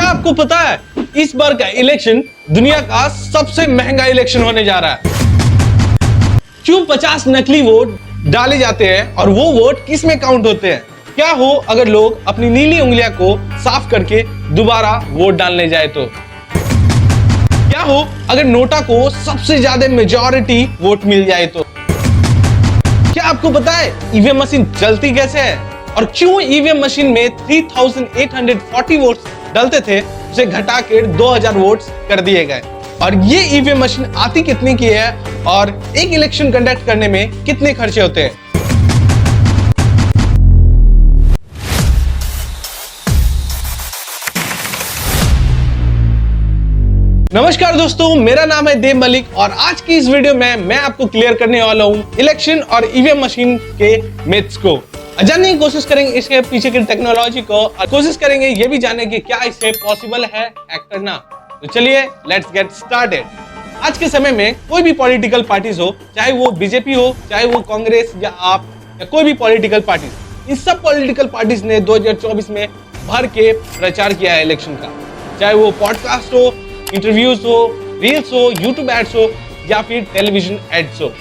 आपको पता है इस बार का इलेक्शन दुनिया का सबसे महंगा इलेक्शन होने जा रहा है। क्यों 50 नकली वोट डाले जाते हैं और वो वोट किस में काउंट होते हैं? क्या हो अगर लोग अपनी नीली उंगलियां को साफ करके दोबारा वोट डालने जाए तो? क्या हो अगर नोटा को सबसे ज्यादा मेजॉरिटी वोट मिल जाए तो? क्या आपको पता है ईवीएम मशीन चलती कैसे है और क्यों ईवीएम मशीन में 3840 वोट्स डलते थे उसे घटा कर 2000 वोट्स कर दिए गए? और ये ईवीएम मशीन आती कितने की है और एक इलेक्शन कंडक्ट करने में कितने खर्चे होते हैं? नमस्कार दोस्तों, मेरा नाम है देव मलिक और आज की इस वीडियो में मैं आपको क्लियर करने वाला हूं इलेक्शन और ईवीएम मशीन के मिथ्स को। जानने की कोशिश करेंगे इसके पीछे की टेक्नोलॉजी को और कोशिश करेंगे ये भी जानने की क्या इसे पॉसिबल है हैक करना। तो चलिए लेट्स गेट स्टार्टेड। आज के समय में कोई भी पॉलिटिकल पार्टीज हो, चाहे वो बीजेपी हो, चाहे वो कांग्रेस या आप या कोई भी पॉलिटिकल पार्टीज, इन सब पॉलिटिकल पार्टीज ने 2024 में भर के प्रचार किया है इलेक्शन का। चाहे वो पॉडकास्ट हो, इंटरव्यूज हो, रील्स हो, यूट्यूब एड्स हो या फिर टेलीविजन एड्स हो।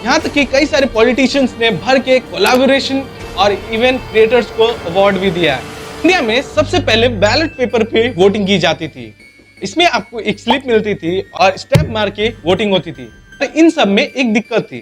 यहाँ तक कि कई सारे पॉलिटिशियंस ने भर के कोलैबोरेशन और इवेंट क्रिएटर्स को अवार्ड भी दिया है। इंडिया में सबसे पहले बैलेट पेपर पे वोटिंग की जाती थी। इसमें आपको एक स्लिप मिलती थी और स्टैंप मार के वोटिंग होती थी। तो इन सब में एक दिक्कत थी,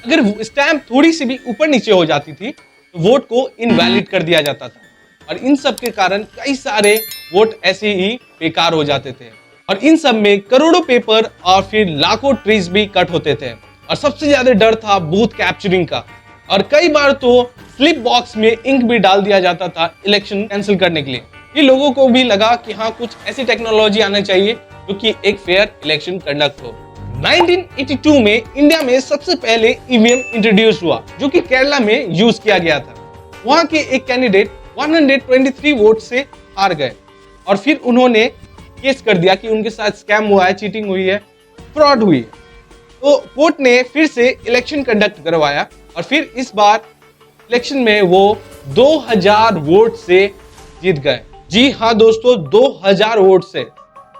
अगर स्टैंप थोड़ी सी भी ऊपर नीचे हो जाती थी तो वोट को इनवैलिड कर दिया जाता था और इन सब के कारण कई सारे वोट ऐसे ही बेकार हो जाते थे और इन सब में करोड़ों पेपर और फिर लाखों ट्रीज भी कट होते थे। और सबसे ज्यादा डर था बूथ कैप्चरिंग का और कई बार तो स्लिप बॉक्स में इंक भी डाल दिया जाता था इलेक्शन कैंसिल करने के लिए। ये लोगों को भी लगा कि हाँ, कुछ ऐसी टेक्नोलॉजी आना चाहिए जो कि एक फेयर इलेक्शन कंडक्ट हो। 1982 में इंडिया में सबसे पहले ईवीएम इंट्रोड्यूस हुआ जो कि केरला में यूज किया गया था। वहां के एक कैंडिडेट 123 वोट से हार गए और फिर उन्होंने केस कर दिया कि उनके साथ स्कैम हुआ है, चीटिंग हुई है, फ्रॉड हुई है। तो कोर्ट ने फिर से इलेक्शन कंडक्ट करवाया और फिर इस बार इलेक्शन में वो 2000 वोट से जीत गए। जी हाँ दोस्तों, 2000 वोट से।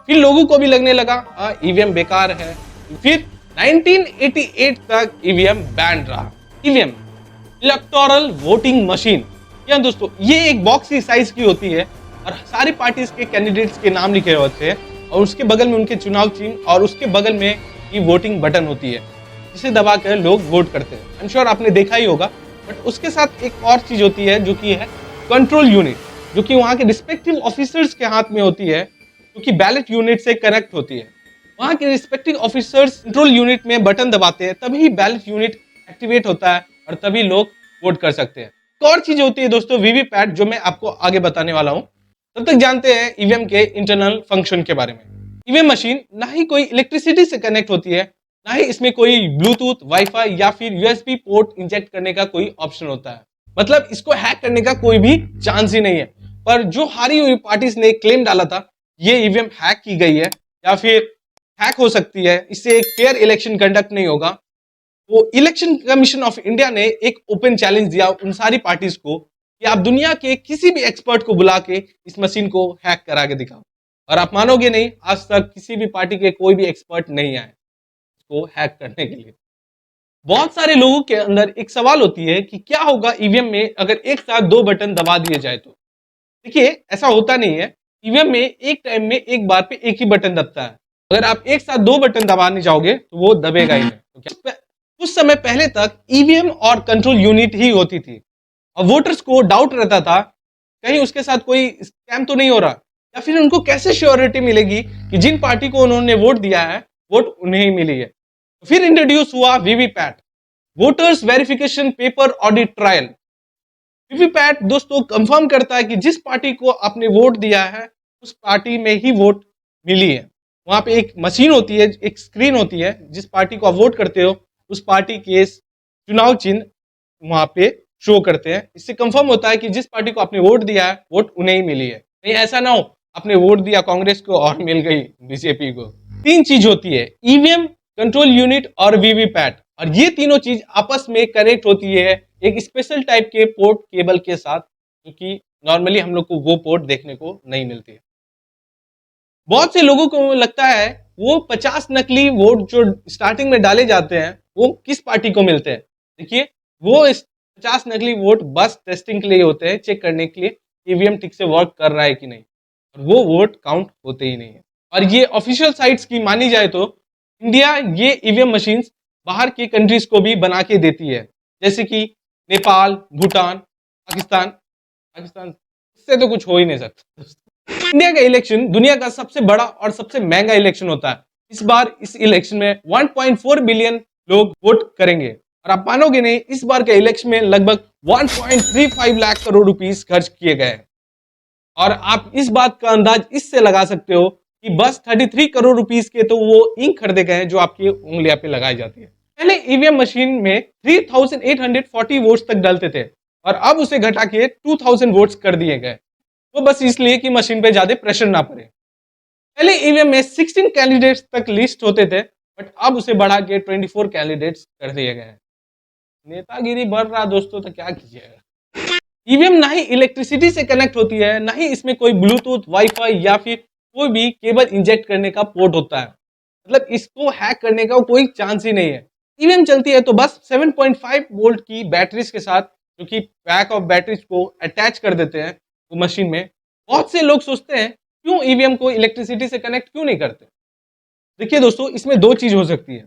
फिर लोगों को भी लगने लगा हाँ ईवीएम बेकार है। फिर 1988 तक ईवीएम बैन रहा। ईवीएम इलेक्टोरल वोटिंग मशीन, या दोस्तों ये एक बॉक्स की साइज की होती है और सारी पार्टीज के कैंडिडेट्स के नाम लिखे होते हैं और उसके बगल में उनके चुनाव चिन्ह और उसके बगल में ये वोटिंग बटन होती है जिसे दबाकर लोग वोट करते हैं। आई एम श्योर आपने देखा ही होगा। बट उसके साथ एक और चीज होती है जो कि है कंट्रोल यूनिट, जो कि वहाँ के रिस्पेक्टिव ऑफिसर्स के हाथ में होती है, जो कि बैलेट यूनिट से कनेक्ट होती है। वहाँ के रिस्पेक्टिव ऑफिसर्स कंट्रोल यूनिट में बटन दबाते हैं, तभी बैलेट यूनिट एक्टिवेट होता है और तभी लोग वोट कर सकते हैं। एक और चीज होती है दोस्तों वीवीपैट, जो मैं आपको आगे बताने वाला हूँ। तब तक जानते हैं ईवीएम के इंटरनल फंक्शन के बारे में। ईवीएम मशीन ना ही कोई इलेक्ट्रिसिटी से कनेक्ट होती है, ना ही इसमें कोई ब्लूटूथ, वाईफाई या फिर यूएसबी पोर्ट इंजेक्ट करने का कोई ऑप्शन होता है। मतलब इसको हैक करने का कोई भी चांस ही नहीं है। पर जो हारी हुई पार्टीज ने क्लेम डाला था ये ईवीएम हैक की गई है या फिर हैक हो सकती है, इससे एक फेयर इलेक्शन कंडक्ट नहीं होगा, वो इलेक्शन कमीशन ऑफ इंडिया ने एक ओपन चैलेंज दिया उन सारी पार्टीज को कि आप दुनिया के किसी भी एक्सपर्ट को बुला के इस मशीन को हैक करा के दिखाओ। और आप मानोगे नहीं, आज तक किसी भी पार्टी के कोई भी एक्सपर्ट नहीं आए इसको हैक करने के लिए। बहुत सारे लोगों के अंदर एक सवाल होती है कि क्या होगा ईवीएम में अगर एक साथ 2 बटन दबा दिए जाए तो? देखिए ऐसा होता नहीं है। ईवीएम में एक टाइम में एक बार पे एक ही बटन दबता है। अगर आप एक साथ 2 बटन दबाने जाओगे तो वो दबेगा ही नहीं। तो कुछ समय पहले तक ईवीएम और कंट्रोल यूनिट ही होती थी और वोटर्स को डाउट रहता था कहीं उसके साथ कोई स्कैम तो नहीं हो रहा, या फिर उनको कैसे श्योरिटी मिलेगी कि जिन पार्टी को उन्होंने वोट दिया है वोट उन्हें ही मिली है। तो फिर इंट्रोड्यूस हुआ VVPAT, voters verification paper audit trial. VVPAT दोस्तों कंफर्म करता है कि जिस पार्टी को आपने वोट दिया है उस पार्टी में ही वोट मिली है। वहां पे एक मशीन होती है, एक स्क्रीन होती है, जिस पार्टी को आप वोट करते हो उस पार्टी के चुनाव चिन्ह वहां पे शो करते हैं। इससे कंफर्म होता है कि जिस पार्टी को आपने वोट दिया है वोट उन्हें ही मिली है। नहीं ऐसा ना हो आपने वोट दिया कांग्रेस को और मिल गई बीजेपी को। 3 चीज होती है, ईवीएम, कंट्रोल यूनिट और वीवीपैट, और ये तीनों चीज आपस में कनेक्ट होती है एक स्पेशल टाइप के पोर्ट केबल के साथ, जो कि नॉर्मली हम लोग को वो पोर्ट देखने को नहीं मिलती है। बहुत से लोगों को लगता है वो 50 नकली वोट जो स्टार्टिंग में डाले जाते हैं वो किस पार्टी को मिलते हैं। देखिए, वो 50 नकली वोट बस टेस्टिंग के लिए होते हैं, चेक करने के लिए ईवीएम ठीक से वर्क कर रहा है कि नहीं, और वो वोट काउंट होते ही नहीं है। और ये ऑफिशियल साइट्स की मानी जाए तो इंडिया ये ईवीएम मशीन बाहर की कंट्रीज को भी बना के देती है, जैसे कि नेपाल, भूटान, पाकिस्तान। पाकिस्तान इससे तो कुछ हो ही नहीं सकता। इंडिया का इलेक्शन दुनिया का सबसे बड़ा और सबसे महंगा इलेक्शन होता है। इस बार इस इलेक्शन में 1.4 बिलियन लोग वोट करेंगे, और आप मानोगे नहीं, इस बार के इलेक्शन में लगभग 1.35 लाख करोड़ रुपीस खर्च किए गए। और आप इस बात का अंदाज इससे लगा सकते हो कि बस 33 करोड़ रुपीस के तो वो इंक खरीदे गए हैं जो आपकी उंगलियां पे लगाई जाती है। पहले ईवीएम मशीन में 3840 वोट्स तक डालते थे, और अब उसे घटा के 2000 वोट्स कर दिए गए, वो बस इसलिए कि मशीन पे ज्यादा प्रेशर ना पड़े। पहले ईवीएम में 16 कैंडिडेट्स तक लिस्ट होते थे, बट अब उसे बढ़ा के 24 कैंडिडेट्स कर दिए गए हैं। नेतागिरी बढ़ रहा दोस्तों, तो क्या कीजिएगा। ईवीएम ना ही इलेक्ट्रिसिटी से कनेक्ट होती है, ना ही इसमें कोई ब्लूटूथ, वाईफाई या फिर कोई भी केबल इंजेक्ट करने का पोर्ट होता है। मतलब इसको हैक करने का कोई चांस ही नहीं है। ईवीएम चलती है तो बस 7.5 वोल्ट की बैटरीज के साथ, जो कि पैक ऑफ बैटरीज को अटैच कर देते हैं वो मशीन में। बहुत से लोग सोचते हैं क्यों ईवीएम को इलेक्ट्रिसिटी से कनेक्ट क्यों नहीं करते। देखिए दोस्तों, इसमें दो चीज हो सकती है।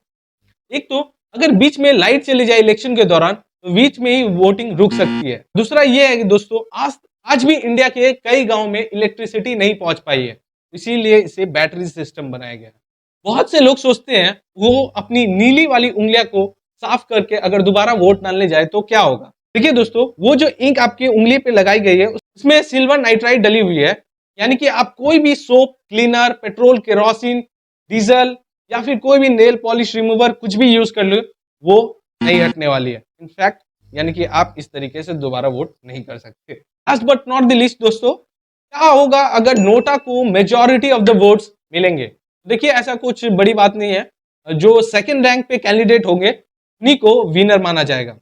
एक तो अगर बीच में लाइट चली जाए इलेक्शन के दौरान तो बीच में ही वोटिंग रुक सकती है। दूसरा ये है कि दोस्तों आज भी इंडिया के कई गांव में इलेक्ट्रिसिटी नहीं पहुंच पाई है, इसीलिए इसे बैटरी सिस्टम बनाया गया। बहुत से लोग सोचते हैं वो अपनी नीली वाली उंगलियां को साफ करके अगर दोबारा वोट डालने जाए तो क्या होगा। देखिए दोस्तों, वो जो इंक आपकी उंगली पे लगाई गई है उसमें सिल्वर नाइट्राइड डली हुई है, यानी कि आप कोई भी soap, cleaner, petrol, kerosene, diesel या फिर कोई भी नेल पॉलिश रिमूवर कुछ भी यूज कर लो, वो नहीं हटने वाली है। इनफैक्ट यानी कि आप इस तरीके से दोबारा वोट नहीं कर सकते। Last but not the least दोस्तों, क्या होगा अगर नोटा को मेजॉरिटी ऑफ द वोट्स मिलेंगे। देखिए, ऐसा कुछ बड़ी बात नहीं है, जो सेकंड रैंक पे कैंडिडेट होंगे उन्हीं को विनर माना जाएगा।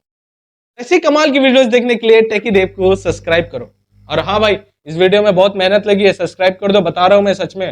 ऐसी कमाल की वीडियोस देखने के लिए टेकी देव को सब्सक्राइब करो। और हाँ भाई, इस वीडियो में बहुत मेहनत लगी है, सब्सक्राइब कर दो, बता रहा हूं मैं सच में।